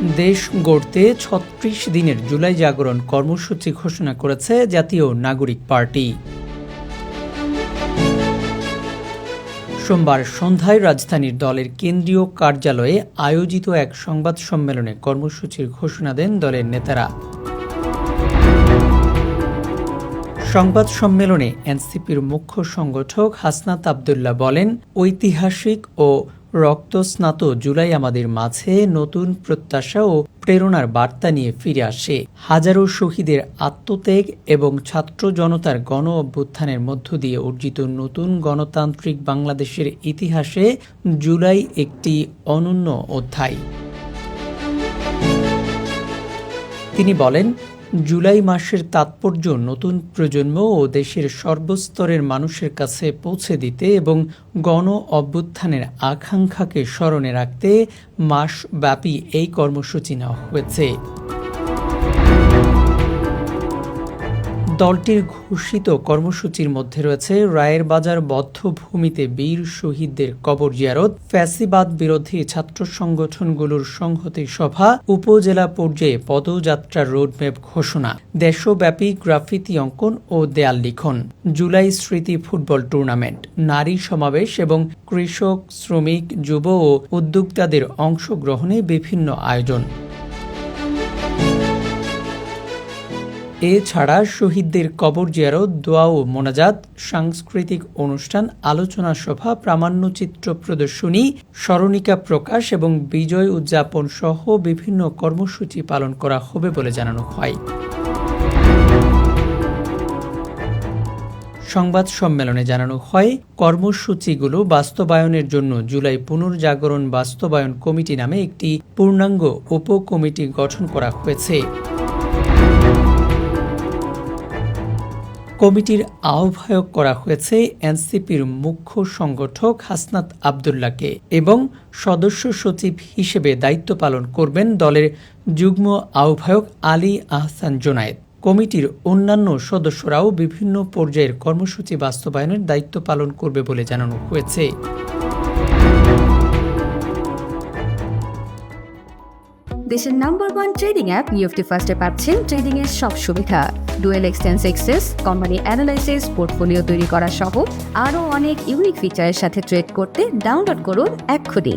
দেশ গড়তে ৩৬ দিনের জুলাই জাগরণ কর্মসূচি ঘোষণা করেছে জাতীয় নাগরিক পার্টি। সোমবার সন্ধ্যায় রাজধানীর দলের কেন্দ্রীয় কার্যালয়ে আয়োজিত এক সংবাদ সম্মেলনে কর্মসূচির ঘোষণা দেন দলের নেতারা। সংবাদ সম্মেলনে এনসিপির মুখ্য সংগঠক হাসনাত আবদুল্লাহ বলেন, ঐতিহাসিক ও রক্তস্নাত জুলাই আমাদের মাঝে নতুন প্রত্যাশা ও প্রেরণার বার্তা নিয়ে ফিরে আসে। হাজারো শহীদের আত্মত্যাগ এবং ছাত্র জনতার গণ অভ্যুত্থানের মধ্য দিয়ে অর্জিত নতুন গণতান্ত্রিক বাংলাদেশের ইতিহাসে জুলাই একটি অনন্য অধ্যায়। তিনি বলেন, জুলাই মাসের তাৎপর্য নতুন প্রজন্ম ও দেশের সর্বস্তরের মানুষের কাছে পৌঁছে দিতে এবং গণ অভ্যুত্থানের আকাঙ্ক্ষাকে স্মরণে রাখতে মাসব্যাপী এই কর্মসূচি নেওয়া হয়েছে। দলটির ঘোষিত কর্মসূচির মধ্যে রয়েছে রায়ের বাজার বধ্যভূমিতে বীর শহীদদের কবর জিয়ারত, ফ্যাসিবাদ বিরোধী ছাত্র সংগঠনগুলোর সংহতি সভা, উপজেলা পর্যায়ে পদযাত্রার রোডম্যাপ ঘোষণা, দেশব্যাপী গ্রাফিতি অঙ্কন ও দেয়াল লিখন, জুলাই স্মৃতি ফুটবল টুর্নামেন্ট, নারী সমাবেশ এবং কৃষক, শ্রমিক, যুব ও উদ্যোক্তাদের অংশগ্রহণে বিভিন্ন আয়োজন। এছাড়া শহীদদের কবর জিয়ারত, দোয়া ও মোনাজাত, সাংস্কৃতিক অনুষ্ঠান, আলোচনা সভা, প্রামাণ্যচিত্র প্রদর্শনী, স্মরণিকা প্রকাশ এবং বিজয় উদযাপন সহ বিভিন্ন কর্মসূচি পালন করা হবে বলে জানানো হয়। সংবাদ সম্মেলনে জানানো হয়, কর্মসূচিগুলো বাস্তবায়নের জন্য জুলাই পুনর্জাগরণ বাস্তবায়ন কমিটি নামে একটি পূর্ণাঙ্গ উপকমিটি গঠন করা হয়েছে। কমিটির আহ্বায়ক করা হয়েছে এনসিপির মুখ্য সংগঠক হাসনাত আবদুল্লাহকে এবং সদস্য সচিব হিসেবে দায়িত্ব পালন করবেন দলের যুগ্ম আহ্বায়ক আলী আহসান জোনায়েদ। কমিটির অন্যান্য সদস্যরাও বিভিন্ন পর্যায়ের কর্মসূচি বাস্তবায়নের দায়িত্ব পালন করবে বলে জানানো হয়েছে। দেশের নাম্বার 1 ট্রেডিং অ্যাপ নিফটি ফার্স্টে পাচ্ছেন ট্রেডিং এর সব সুবিধা, dual exchange access, company analysis, portfolio তৈরি করা সহ আরও অনেক ইউনিক ফিচারের সাথে ট্রেড করতে ডাউনলোড করুন এক্ষুনি।